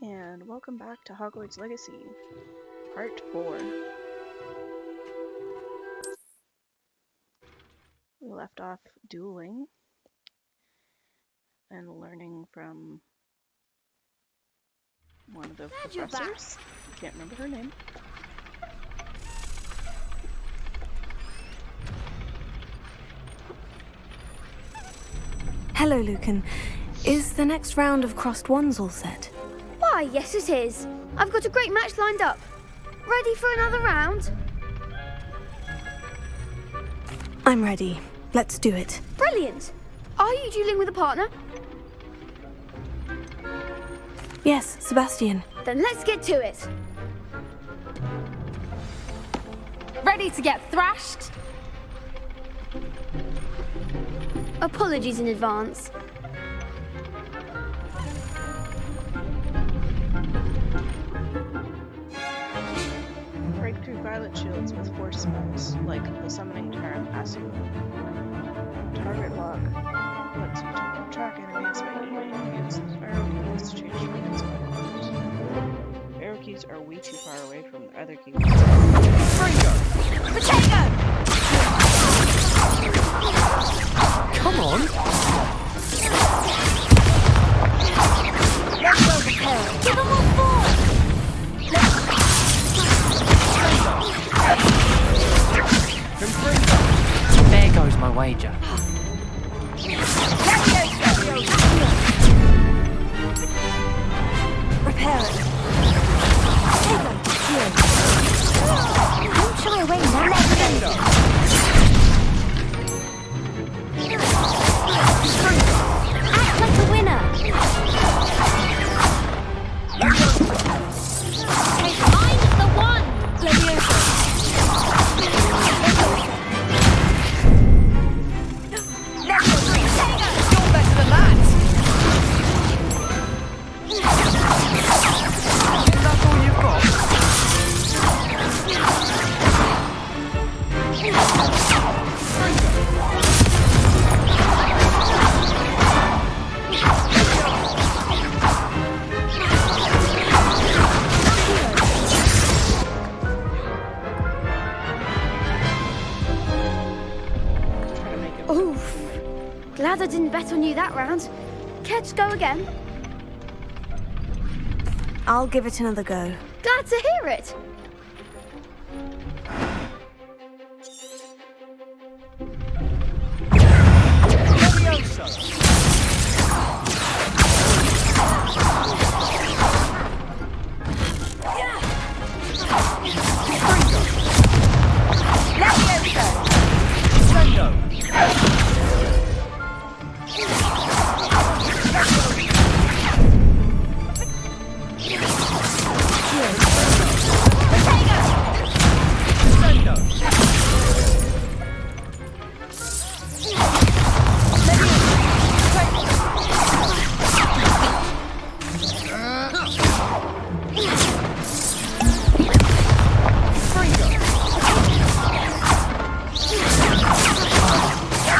And welcome back to Hogwarts Legacy, Part 4. We left off dueling and learning from one of the professors. I can't remember her name. Hello, Lucan. Is the next round of crossed wands all set? Why, yes it is. I've got a great match lined up. Ready for another round? I'm ready. Let's do it. Brilliant. Are you dueling with a partner? Yes, Sebastian. Then let's get to it. Ready to get thrashed? Apologies in advance. Break through violet shields with force spells, like the summoning charm Asu. Target lock lets you track enemies by aiming. Use arrow keys to change targets by colors. Arrow keys are way too far away from the other keys. Potato! Come on! Let's go to Peril. Give them all four! There goes my wager. Repair it. Take them. Here. Don't shy away now. Let's go. Act like a winner. I'm the one. You're better than that! Is that all you've got? Try to make it. Oof. Glad I didn't bet on you that round. Care to go again? I'll give it another go. Glad to hear it.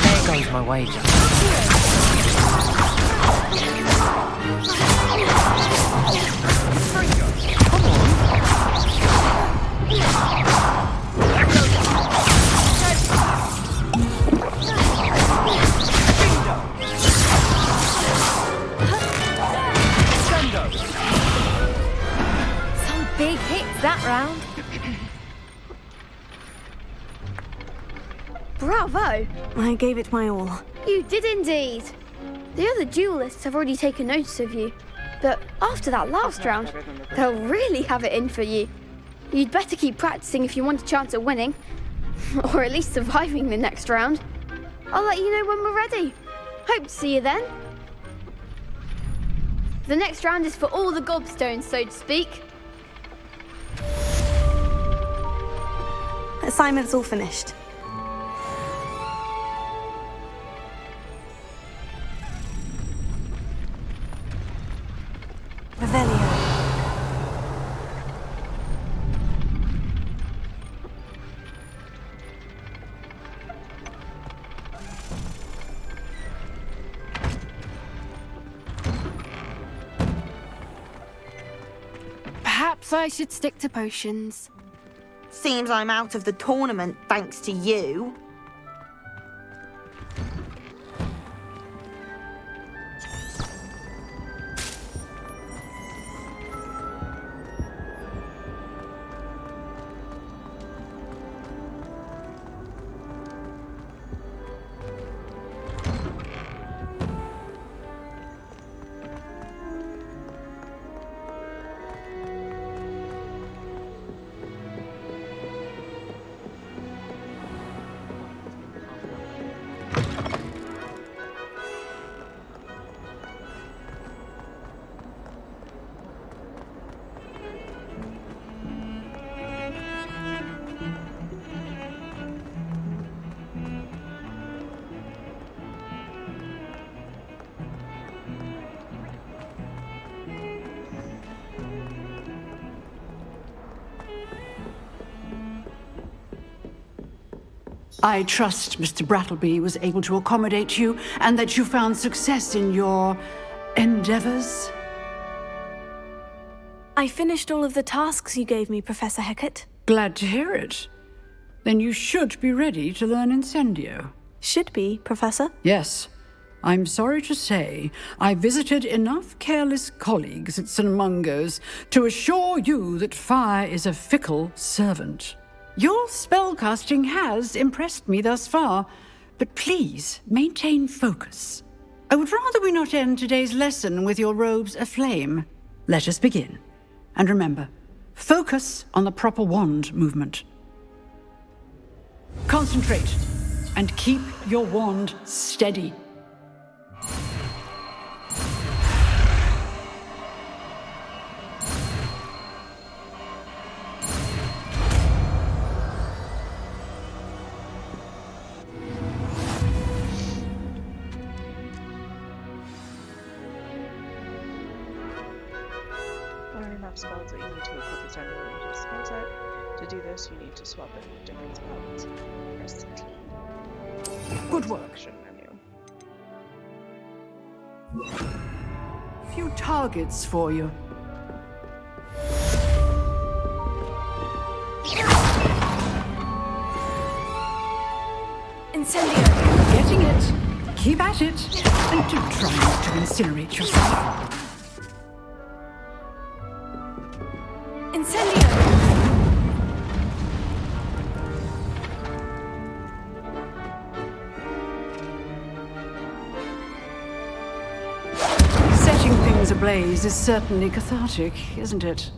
There goes my wager. Some big hits that round. Bravo. I gave it my all. You did indeed. The other duelists have already taken notice of you. But after that last round, they'll really have it in for you. You'd better keep practicing if you want a chance at winning. Or at least surviving the next round. I'll let you know when we're ready. Hope to see you then. The next round is for all the gobstones, so to speak. Assignment's all finished. Revelio. Perhaps I should stick to potions. Seems I'm out of the tournament thanks to you. I trust Mr. Brattleby was able to accommodate you and that you found success in your endeavors. I finished all of the tasks you gave me, Professor Hecat. Glad to hear it. Then you should be ready to learn Incendio. Should be, Professor. Yes. I'm sorry to say, I visited enough careless colleagues at St. Mungo's to assure you that fire is a fickle servant. Your spellcasting has impressed me thus far, but please maintain focus. I would rather we not end today's lesson with your robes aflame. Let us begin. And remember, focus on the proper wand movement. Concentrate and keep your wand steady. Spells that you need to equip as under your spell set. To do this, you need to swap in different spells. Press T. Good work. Selection menu. Few targets for you. Incendio! Getting it. Keep at it. And do try not to incinerate yourself. Incendio! Setting things ablaze is certainly cathartic, isn't it?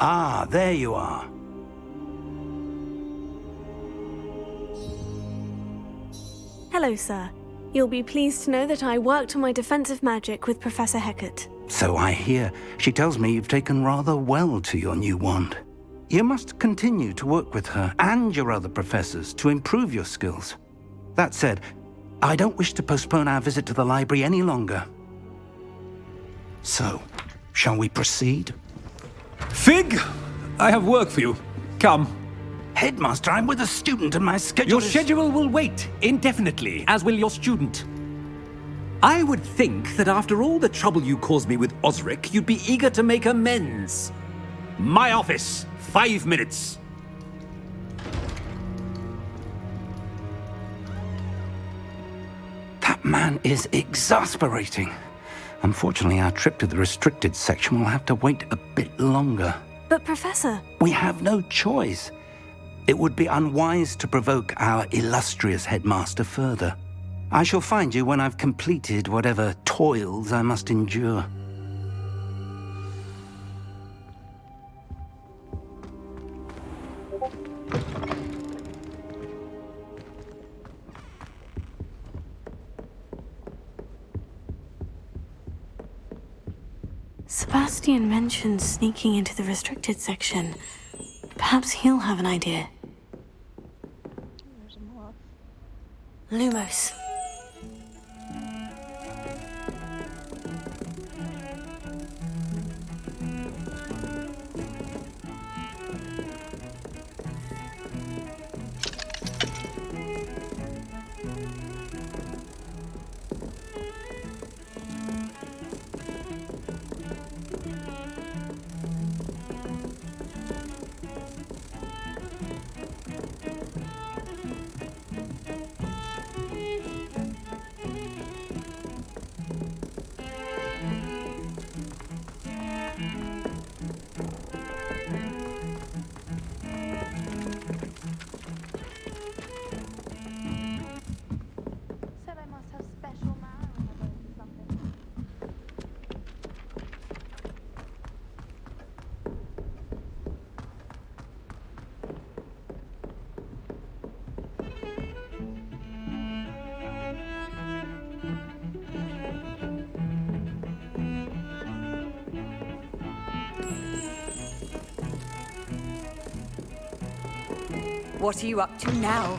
Ah, there you are. Hello, sir. You'll be pleased to know that I worked on my defensive magic with Professor Hecat. So I hear. She tells me you've taken rather well to your new wand. You must continue to work with her and your other professors to improve your skills. That said, I don't wish to postpone our visit to the library any longer. So, shall we proceed? Fig, I have work for you. Come. Headmaster, I'm with a student and my schedule Your is... schedule will wait indefinitely, as will your student. I would think that after all the trouble you caused me with Osric, you'd be eager to make amends. My office, 5 minutes. That man is exasperating. Unfortunately, our trip to the restricted section will have to wait a bit longer. But, Professor... We have no choice. It would be unwise to provoke our illustrious headmaster further. I shall find you when I've completed whatever toils I must endure. Sebastian mentioned sneaking into the restricted section. Perhaps he'll have an idea. There's a moth. Lumos. Said I must have special manner in my bones or something. What are you up to now?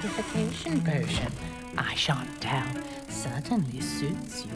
Beautification potion. I shan't tell. Certainly suits you.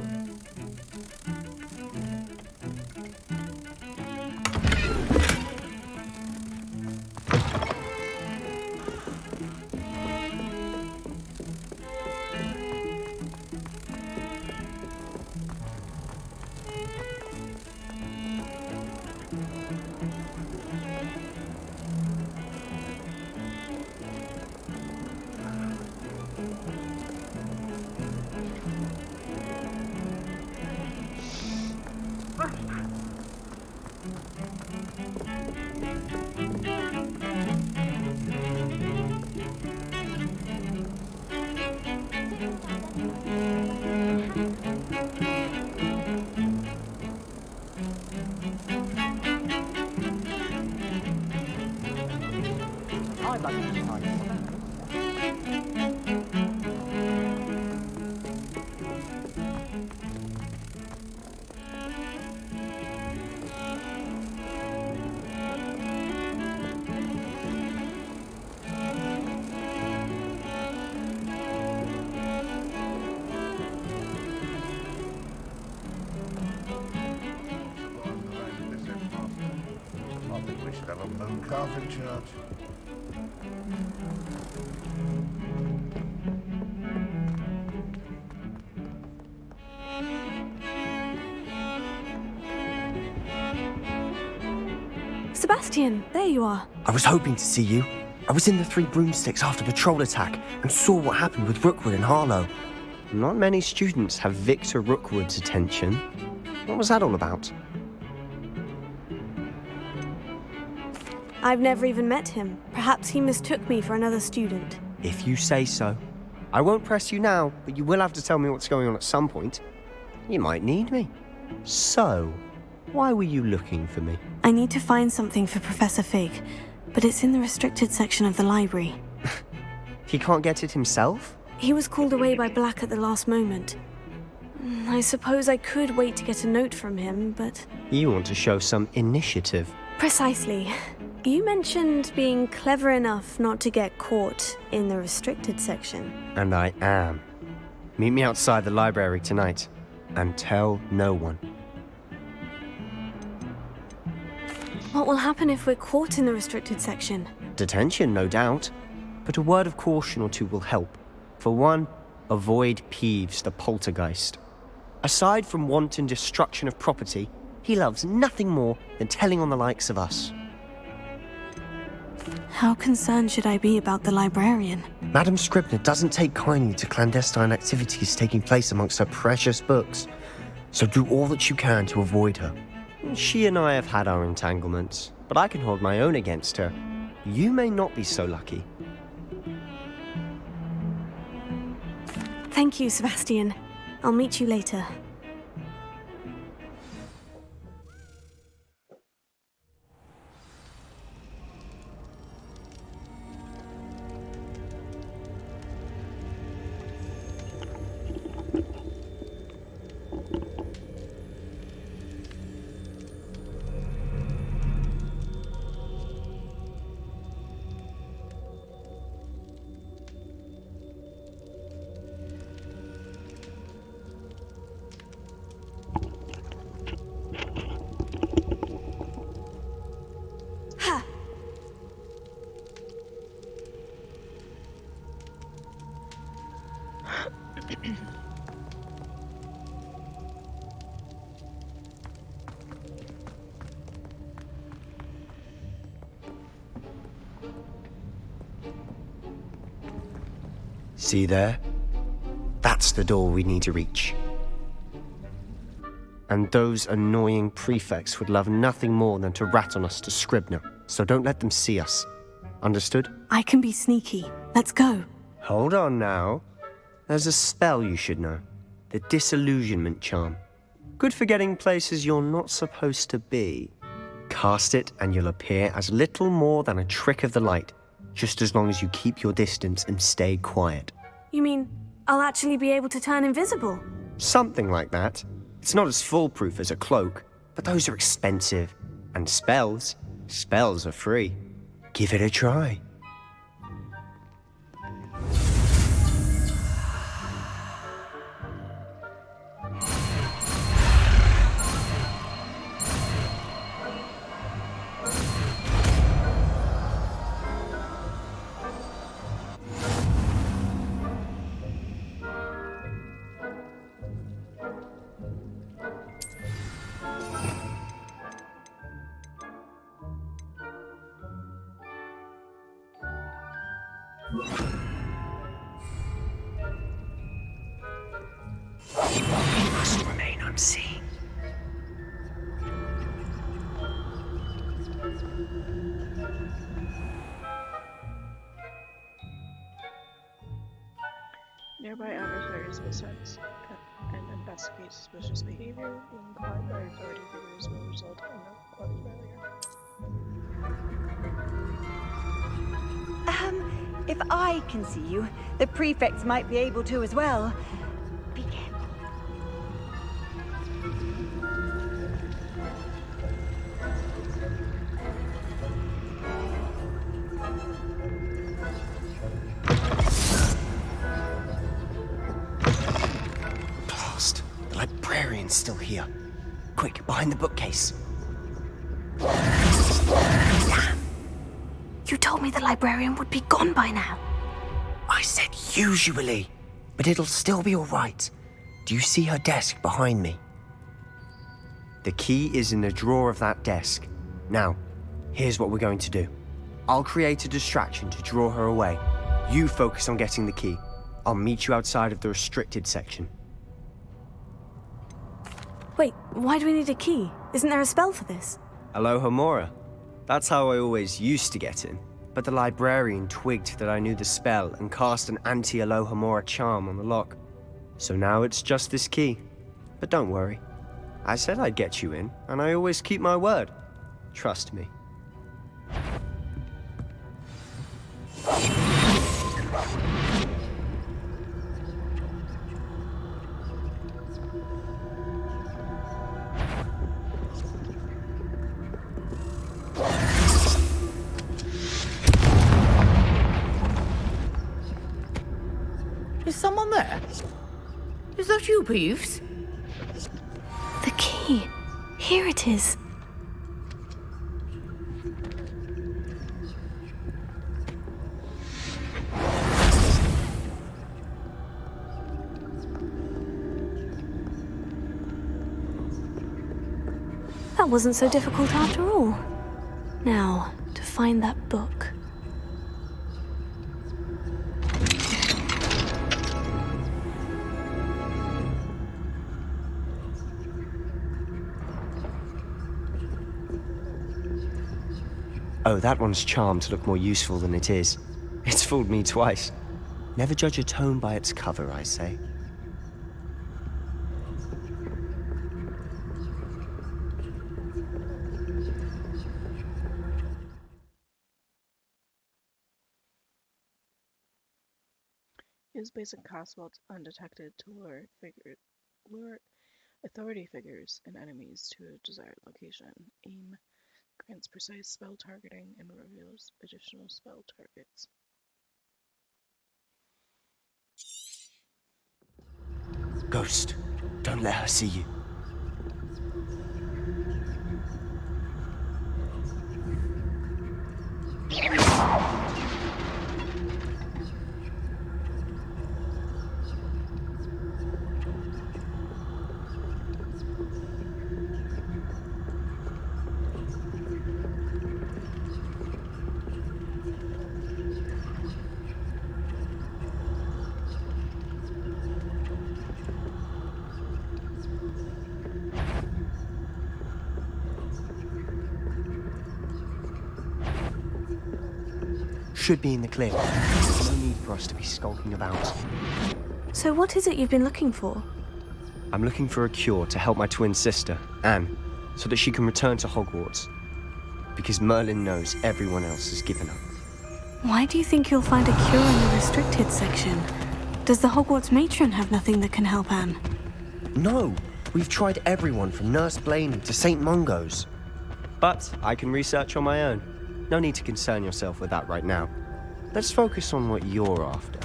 I'd like to try it. I think we should have a moon calf in charge. Sebastian, there you are. I was hoping to see you. I was in the Three Broomsticks after patrol attack and saw what happened with Rookwood and Harlow. Not many students have Victor Rookwood's attention. What was that all about? I've never even met him. Perhaps he mistook me for another student. If you say so. I won't press you now, but you will have to tell me what's going on at some point. You might need me. So, why were you looking for me? I need to find something for Professor Fig, but it's in the restricted section of the library. He can't get it himself? He was called away by Black at the last moment. I suppose I could wait to get a note from him, but... You want to show some initiative. Precisely. You mentioned being clever enough not to get caught in the restricted section. And I am. Meet me outside the library tonight, and tell no one. What will happen if we're caught in the restricted section? Detention, no doubt. But a word of caution or two will help. For one, avoid Peeves, the poltergeist. Aside from wanton destruction of property, he loves nothing more than telling on the likes of us. How concerned should I be about the librarian? Madam Scribner doesn't take kindly to clandestine activities taking place amongst her precious books, so do all that you can to avoid her. She and I have had our entanglements, but I can hold my own against her. You may not be so lucky. Thank you, Sebastian. I'll meet you later. See there? That's the door we need to reach. And those annoying prefects would love nothing more than to rat on us to Scribner, so don't let them see us. Understood? I can be sneaky. Let's go. Hold on now. There's a spell you should know. The Disillusionment Charm. Good for getting places you're not supposed to be. Cast it and you'll appear as little more than a trick of the light, just as long as you keep your distance and stay quiet. You mean I'll actually be able to turn invisible? Something like that. It's not as foolproof as a cloak, but those are expensive. And spells are free. Give it a try. It must remain unseen. Nearby adversaries will sense and investigate suspicious behavior. Being caught by authority figures will result in a closed barrier. If I can see you, the prefects might be able to as well. Be careful. Blast! The librarian's still here. Quick, behind the bookcase. You told me the librarian would be gone by now. I said usually, but it'll still be all right. Do you see her desk behind me? The key is in the drawer of that desk. Now, here's what we're going to do. I'll create a distraction to draw her away. You focus on getting the key. I'll meet you outside of the restricted section. Wait, why do we need a key? Isn't there a spell for this? Aloha Mora. That's how I always used to get in. But the librarian twigged that I knew the spell and cast an anti-Aloha Mora charm on the lock. So now it's just this key. But don't worry. I said I'd get you in, and I always keep my word. Trust me. Is someone there? Is that you, Peeves? The key. Here it is. wasn't so difficult after all. Now, to find that book. Oh, that one's charmed to look more useful than it is. It's fooled me twice. Never judge a tome by its cover, I say. Use basic castbolts undetected to lure authority figures and enemies to a desired location. Aim grants precise spell targeting and reveals additional spell targets. Ghost, don't let her see you. Should be in the clear. There's no need for us to be skulking about. So what is it you've been looking for? I'm looking for a cure to help my twin sister, Anne, so that she can return to Hogwarts. Because Merlin knows everyone else has given up. Why do you think you'll find a cure in the restricted section? Does the Hogwarts matron have nothing that can help Anne? No! We've tried everyone from Nurse Blaney to St. Mungo's. But I can research on my own. No need to concern yourself with that right now. Let's focus on what you're after.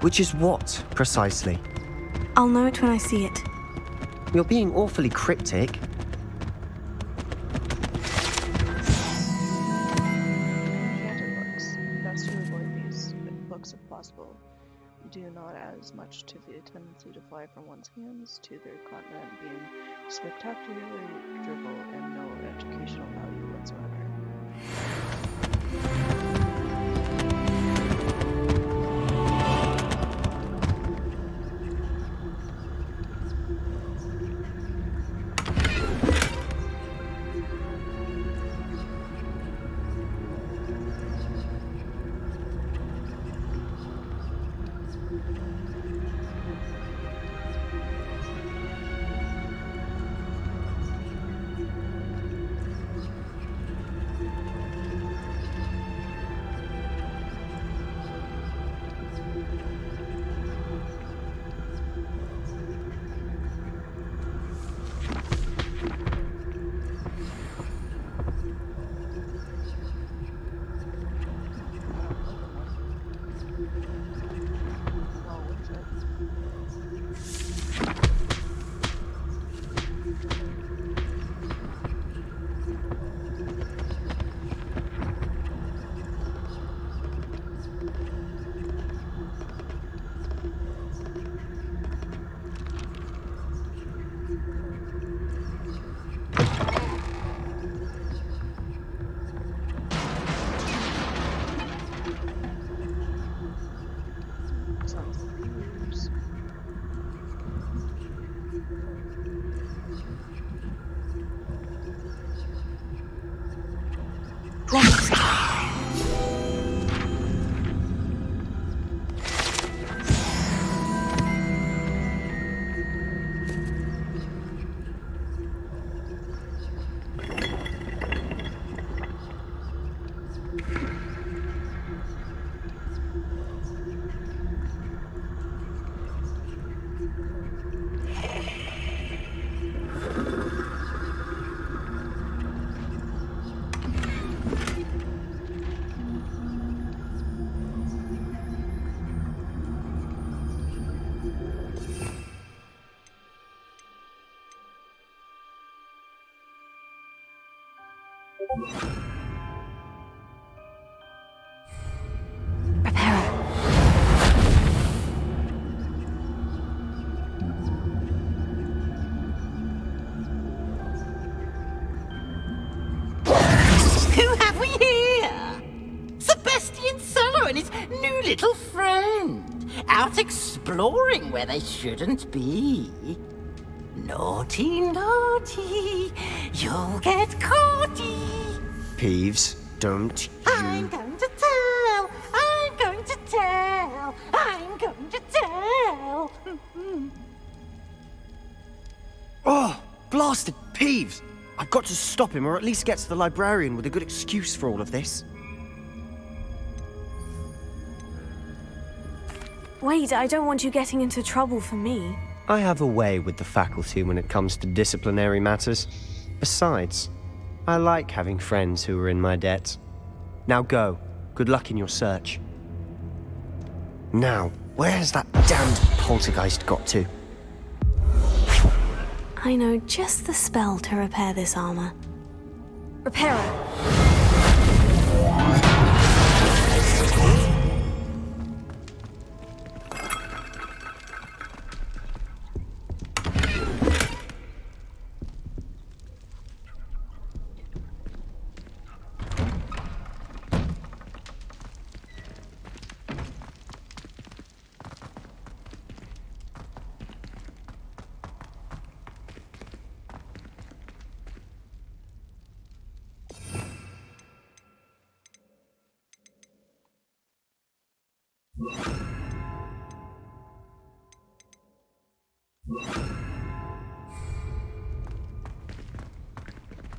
Which is what, precisely? I'll know it when I see it. You're being awfully cryptic. Enchanted books. Best to avoid these books if possible. Due not as much to the tendency to fly from one's hands to their continent being spectacularly drivel and no educational value whatsoever. little friend, out exploring where they shouldn't be. Naughty, naughty, you'll get caughty. Peeves, don't I'm going to tell, I'm going to tell, I'm going to tell. Oh, blasted Peeves! I've got to stop him, or at least get to the librarian with a good excuse for all of this. Wait, I don't want you getting into trouble for me. I have a way with the faculty when it comes to disciplinary matters. Besides, I like having friends who are in my debt. Now go. Good luck in your search. Now, where's that damned poltergeist got to? I know just the spell to repair this armor. Repairer.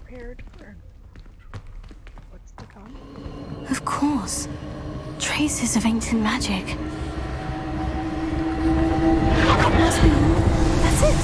Prepared for what's to come. Of course. Traces of ancient magic. Must be. That's it.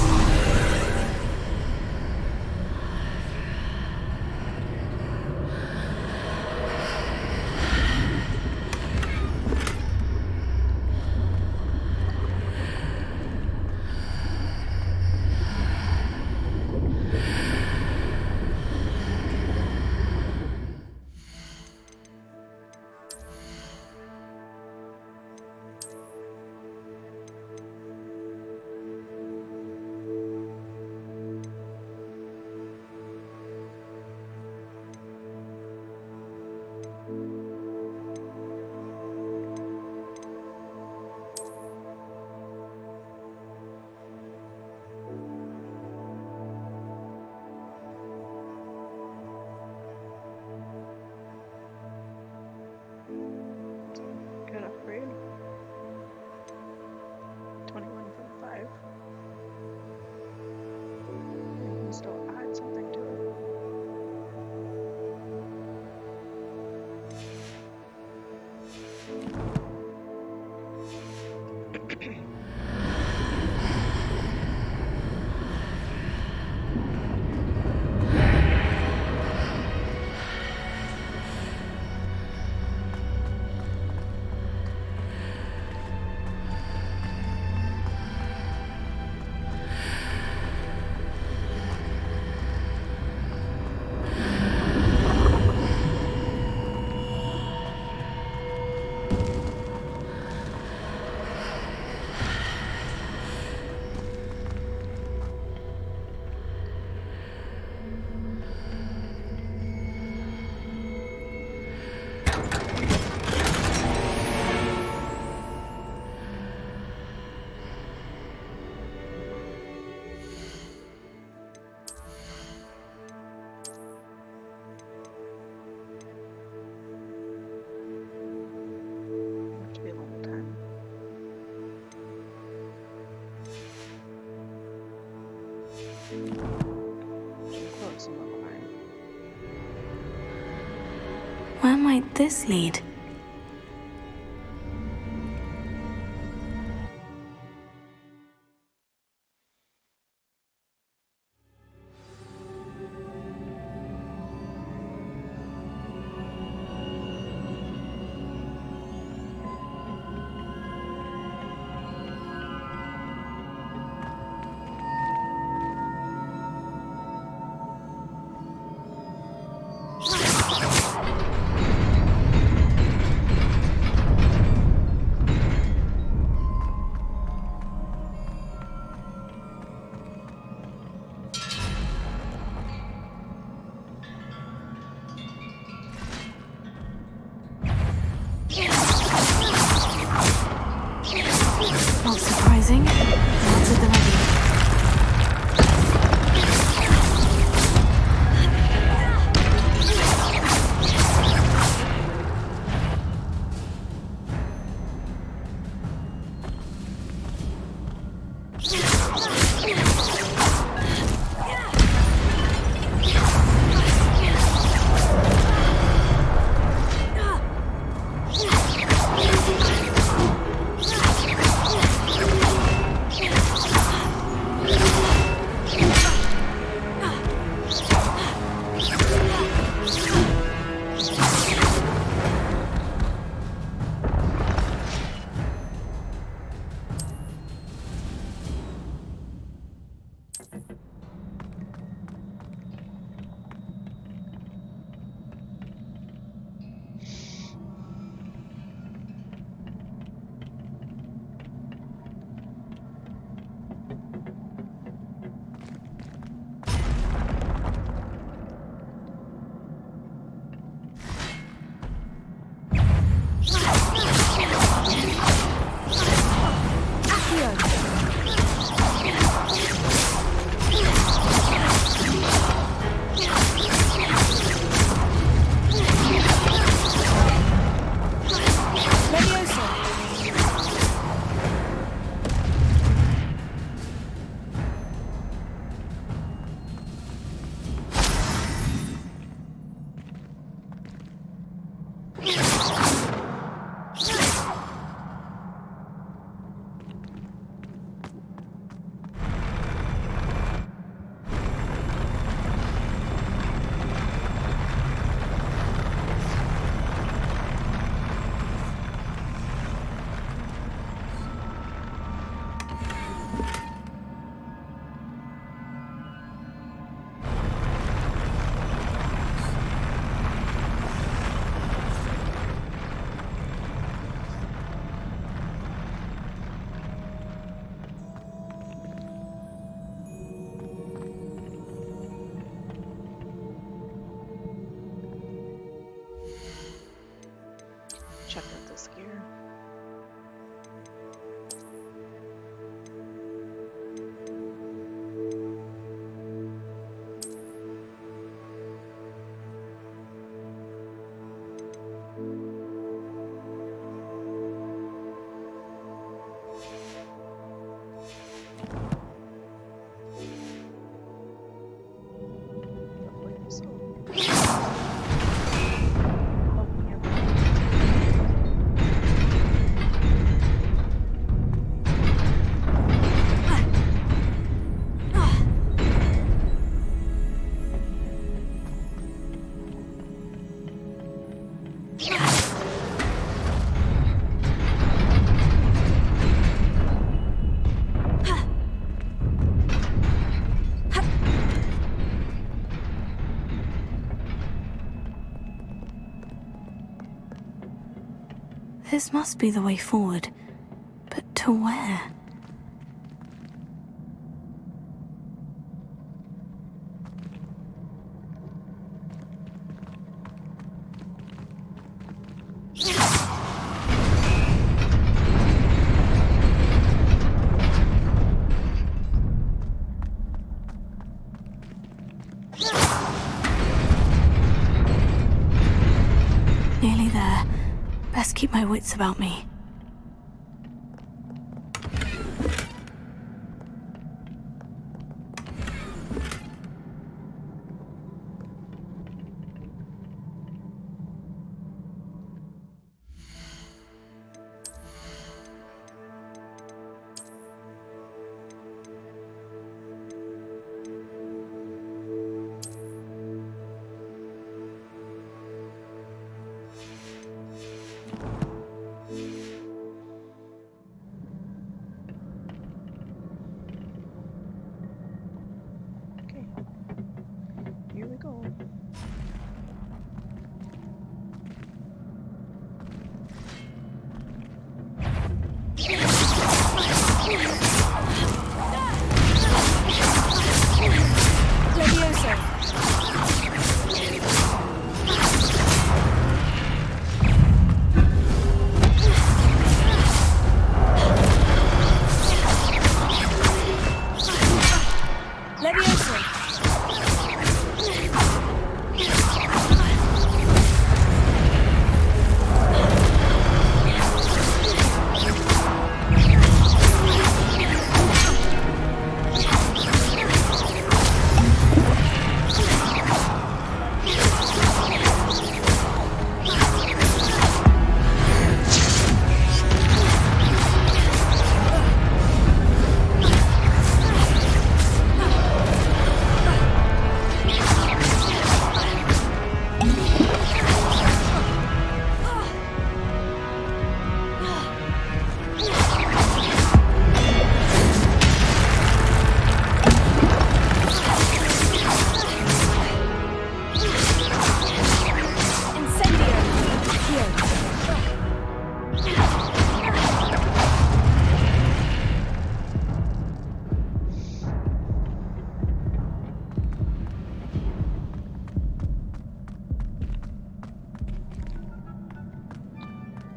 Good upgrade. 21.5. You can still add something to it. To be level 10. Close on level 9. Where might this lead? check out this gear. This must be the way forward. But to where? Nearly there. Best keep my wits about me. Here we go.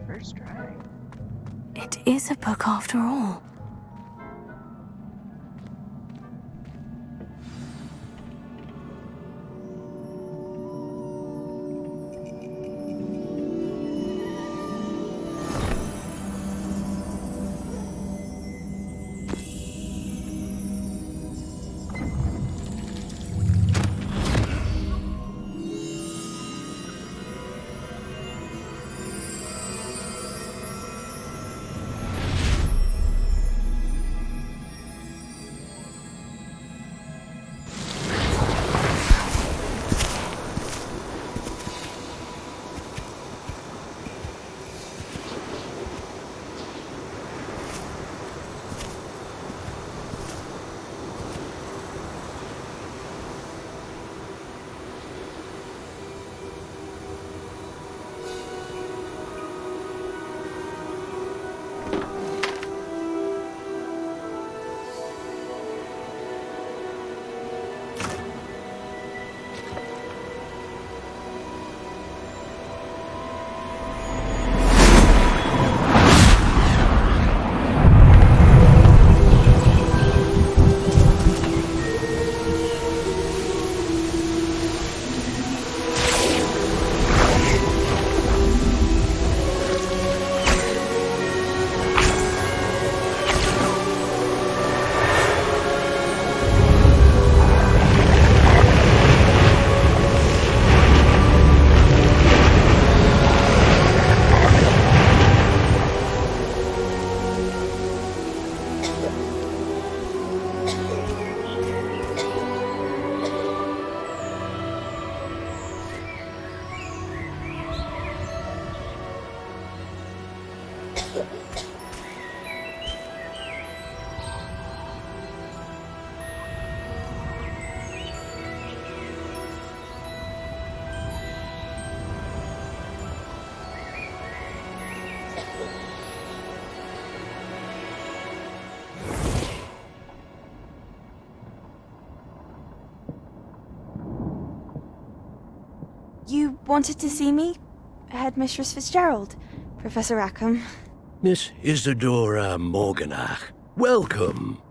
First try. It is a book after all. You wanted to see me? Headmistress Fitzgerald, Professor Rackham. Miss Isadora Morganach, welcome.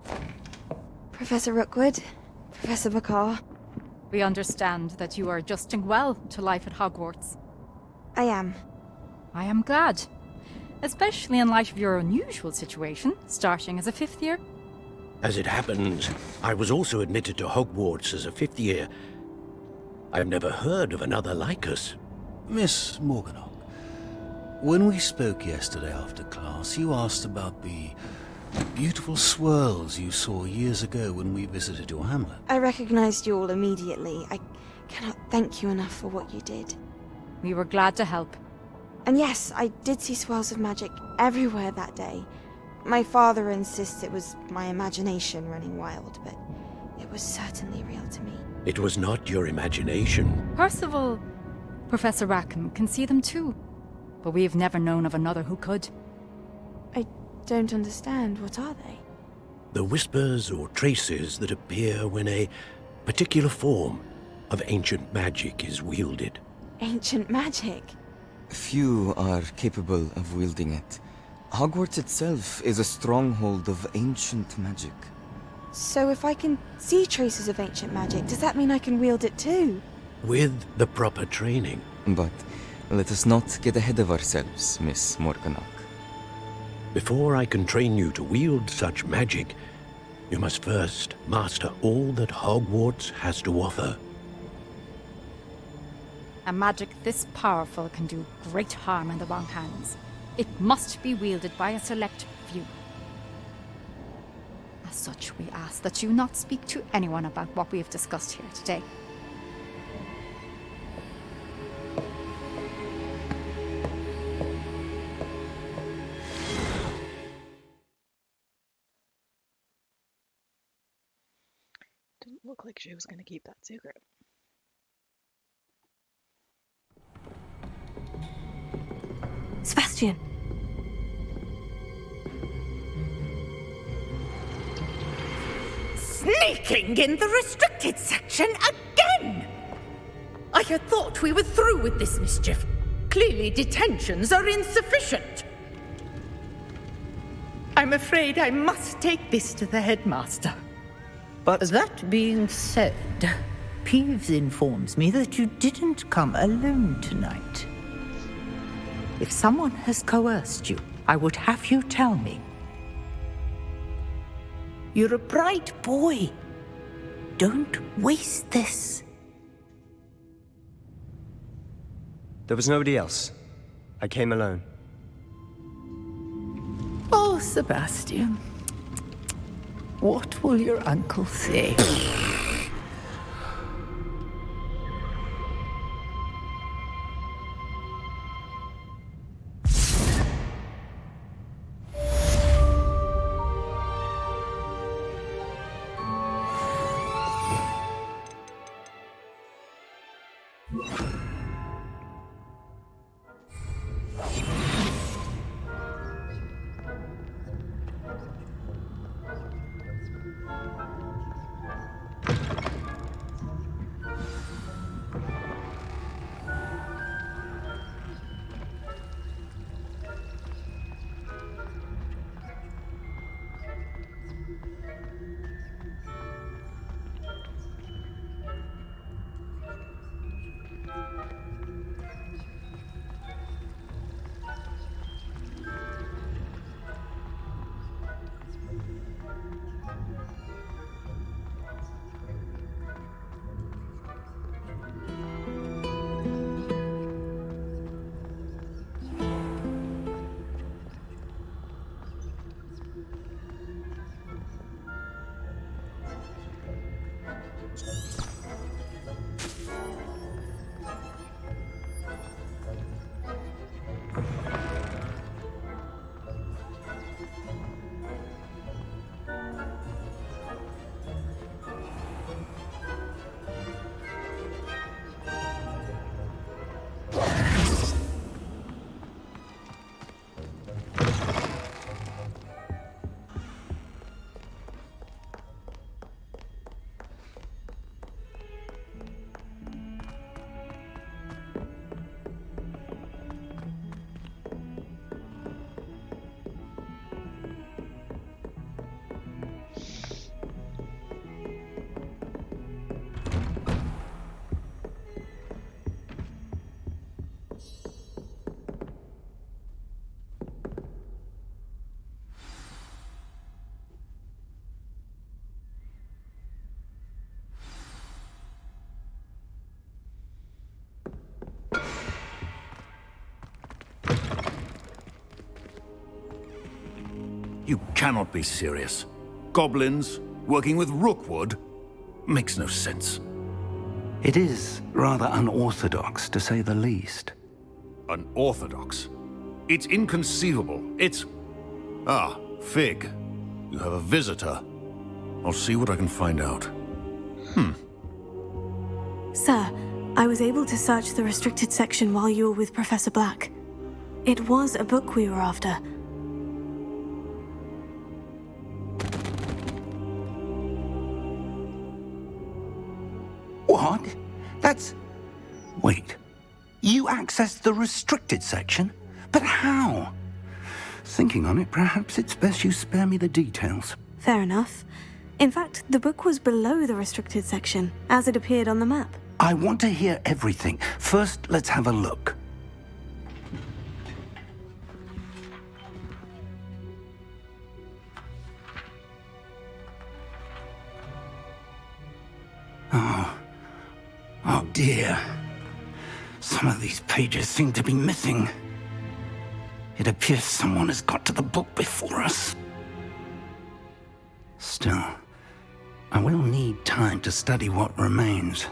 Professor Rookwood, Professor McCaw. We understand that you are adjusting well to life at Hogwarts. I am. I am glad. Especially in light of your unusual situation, starting as a 5th year. As it happens, I was also admitted to Hogwarts as a 5th year. I've never heard of another like us. Miss Morganock, when we spoke yesterday after class, you asked about the beautiful swirls you saw years ago when we visited your hamlet. I recognized you all immediately. I cannot thank you enough for what you did. We were glad to help. And yes, I did see swirls of magic everywhere that day. My father insists it was my imagination running wild, but it was certainly real to me. It was not your imagination. Percival, Professor Rackham can see them too. But we've never known of another who could. I don't understand. What are they? The whispers or traces that appear when a particular form of ancient magic is wielded. Ancient magic? Few are capable of wielding it. Hogwarts itself is a stronghold of ancient magic. So if I can see traces of ancient magic, does that mean I can wield it too? With the proper training. But let us not get ahead of ourselves, Miss Morganock. Before I can train you to wield such magic, you must first master all that Hogwarts has to offer. A magic this powerful can do great harm in the wrong hands. It must be wielded by a select few. As such, we ask that you not speak to anyone about what we have discussed here today. Didn't look like she was going to keep that secret. Sebastian! Sneaking in the restricted section again! I had thought we were through with this mischief. Clearly detentions are insufficient. I'm afraid I must take this to the headmaster. But that being said, Peeves informs me that you didn't come alone tonight. If someone has coerced you, I would have you tell me. You're a bright boy. Don't waste this. there was nobody else. I came alone. Oh, Sebastian. What will your uncle say? You cannot be serious. Goblins working with Rookwood? Makes no sense. It is rather unorthodox, to say the least. Unorthodox? It's inconceivable. It's... Ah, Fig. You have a visitor. I'll see what I can find out. Sir, I was able to search the restricted section while you were with Professor Black. It was a book we were after. What? That's... Wait. You accessed the restricted section? But how? Thinking on it, perhaps it's best you spare me the details. Fair enough. In fact, the book was below the restricted section, as it appeared on the map. I want to hear everything. First, let's have a look. Oh dear. Some of these pages seem to be missing. It appears someone has got to the book before us. Still, I will need time to study what remains.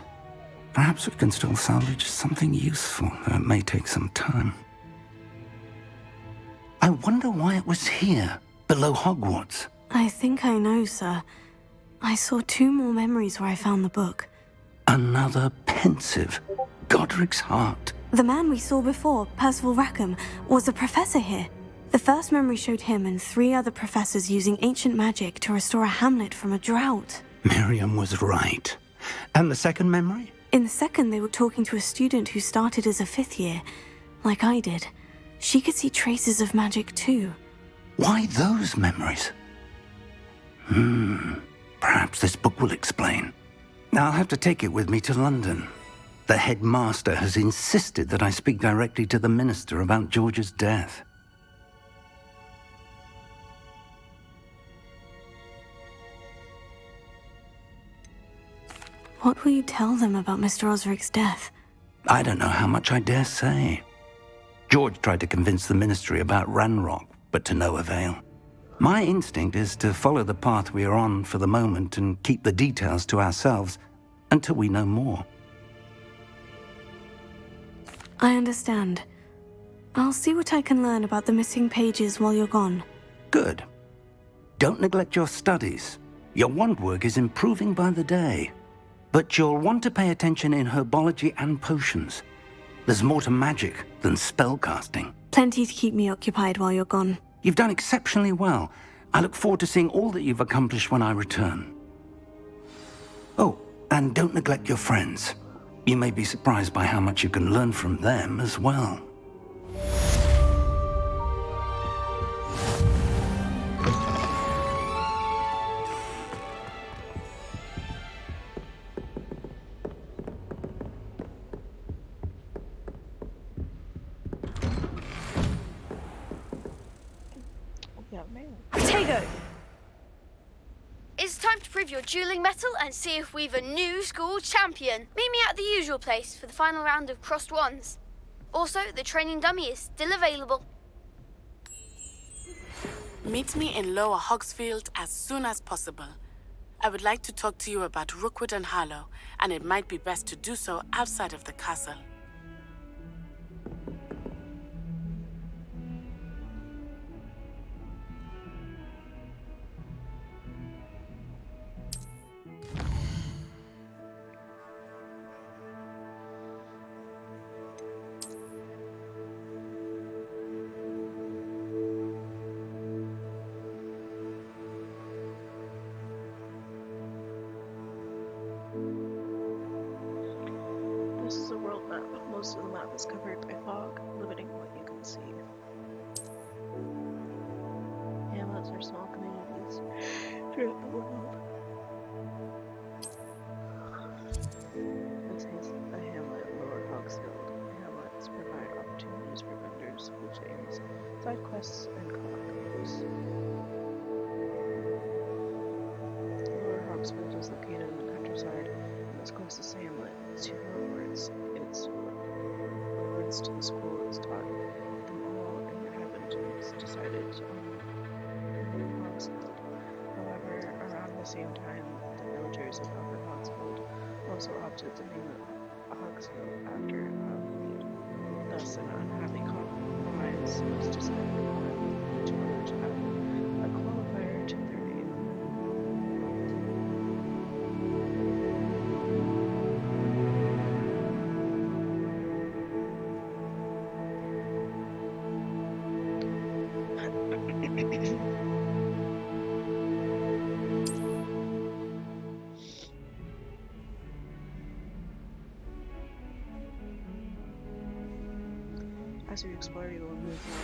Perhaps we can still salvage something useful, though it may take some time. I wonder why it was here, below Hogwarts. I think I know, sir. I saw 2 more memories where I found the book. Another pensive. Godric's heart. The man we saw before, Percival Rackham, was a professor here. The first memory showed him and 3 other professors using ancient magic to restore a hamlet from a drought. Miriam was right. And the second memory? In the second, they were talking to a student who started as a 5th year, like I did. She could see traces of magic too. Why those memories? Perhaps this book will explain. I'll have to take it with me to London. The headmaster has insisted that I speak directly to the minister about George's death. What will you tell them about Mr. Osric's death? I don't know how much I dare say. George tried to convince the ministry about Ranrock, but to no avail. My instinct is to follow the path we are on for the moment and keep the details to ourselves until we know more. I understand. I'll see what I can learn about the missing pages while you're gone. Good. Don't neglect your studies. Your wand work is improving by the day. But you'll want to pay attention in herbology and potions. There's more to magic than spellcasting. Plenty to keep me occupied while you're gone. You've done exceptionally well. I look forward to seeing all that you've accomplished when I return. Oh, and don't neglect your friends. You may be surprised by how much you can learn from them as well. Protego! It's time to prove your dueling mettle and see if we've a new school champion. Meet me at the usual place for the final round of crossed wands. Also, the training dummy is still available. Meet me in Lower Hogsfield as soon as possible. I would like to talk to you about Rookwood and Harlow, and it might be best to do so outside of the castle. This is a world map. Most of the map is covered by fog, limiting what you can see. Hamlets are small communities throughout the world. This is a hamlet in Lower Hogsfield. Hamlets provide opportunities for vendors, loose ends, side quests, and co-op. Lower Hogsfield is located in the countryside and is closest to hamlet to Hogwarts. Its reference to the school is taught them all, and the inhabitants decided on same time, the villagers of Upper Hogsfield also opted to name it Hogsfield after Hogweed. Thus, an unhappy compromise was discovered to add a qualifier to their name. As you explore, you will move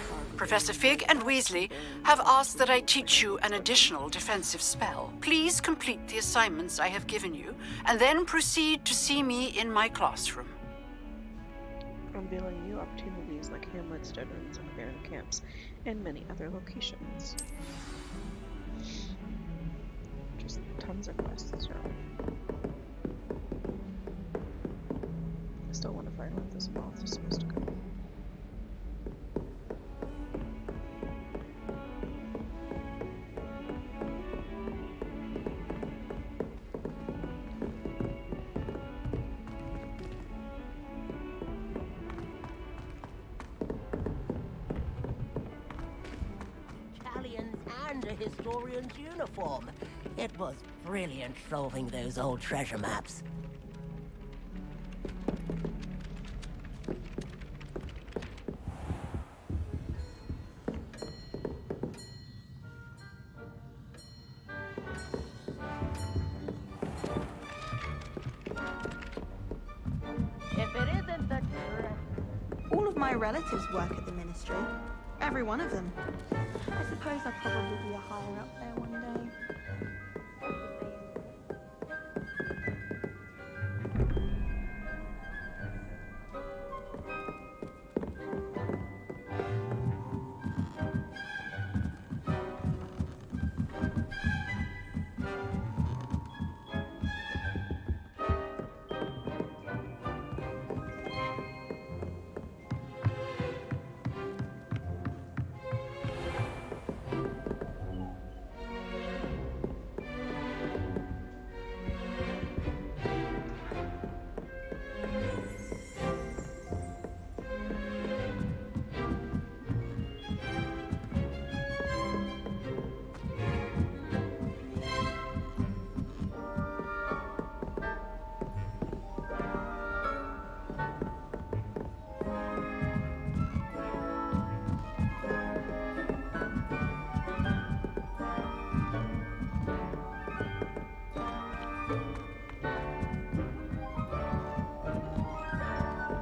more Hogwarts. Professor Fig and Weasley have asked that I teach you an additional defensive spell. Please complete the assignments I have given you, and then proceed to see me in my classroom. Unveiling new opportunities like hamlets, dungeons, and abandoned camps, and many other locations. Just tons of quests, so. I still want to find out this moth is supposed to go. And a historian's uniform. It was brilliant solving those old treasure maps. If it isn't the... All of my relatives work at the ministry. Every one of them. I suppose I'll probably be a higher up there one day.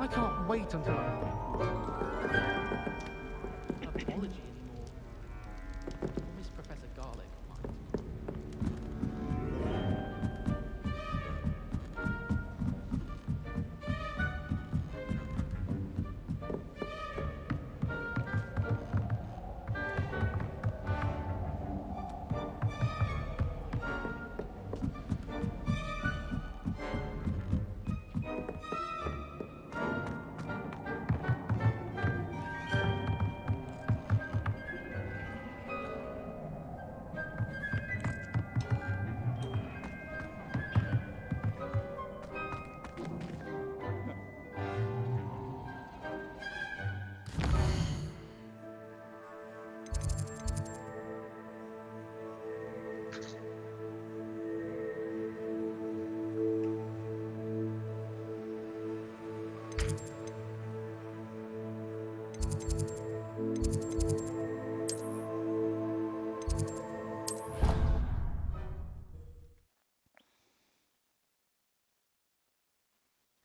I can't wait until I apology anymore. Or Miss Professor Garlic might.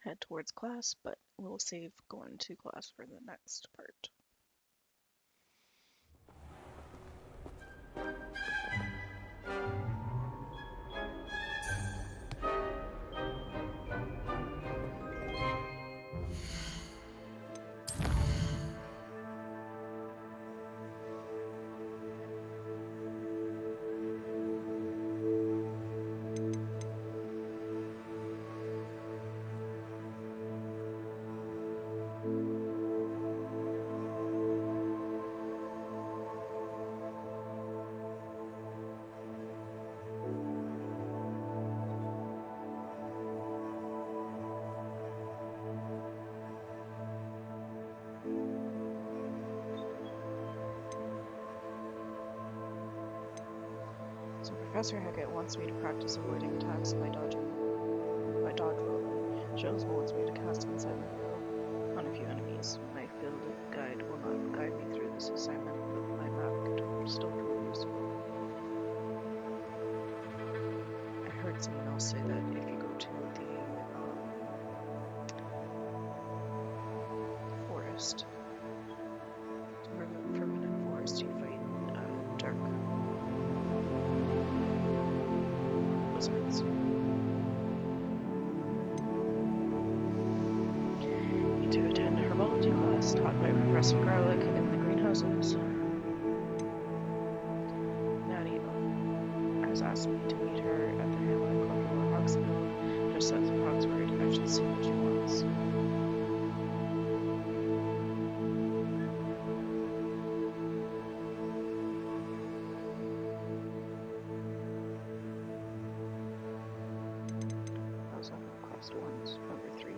Head towards class, but we'll save going to class for the next part. Professor Hackett wants me to practice avoiding attacks by dodge rolling. She also wants me to cast Insight on a few enemies. My field guide will not guide me through this assignment, but my map could still prove useful. I heard someone else say that if you go to the forest, Forbidden Forest, you fight dark wizards. Need to attend a herbology class taught by Professor Garlic in the greenhouses. Natty has asked me to meet her at the Hamlet Club in Hogsfield, just south of Hogsford. I should see what she wants. That was on quest 1's number 3.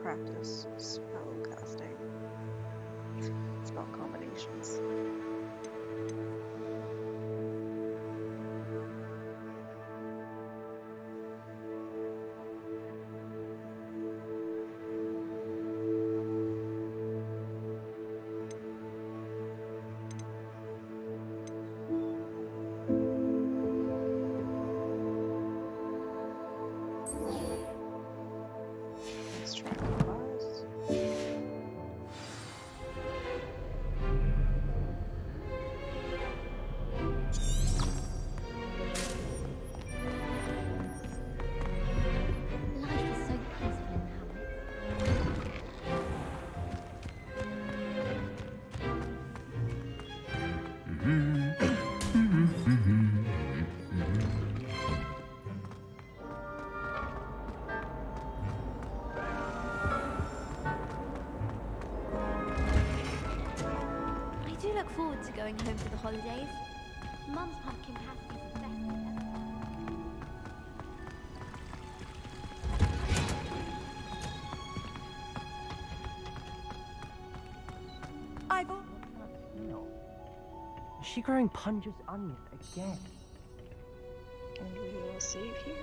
Practice spell casting, spell combinations. Let's try class. Life is so peaceful in I do look forward to going home for the holidays. Mum's pumpkin pasty is the best thing ever. Is she growing Punja's onion again? And we will save here.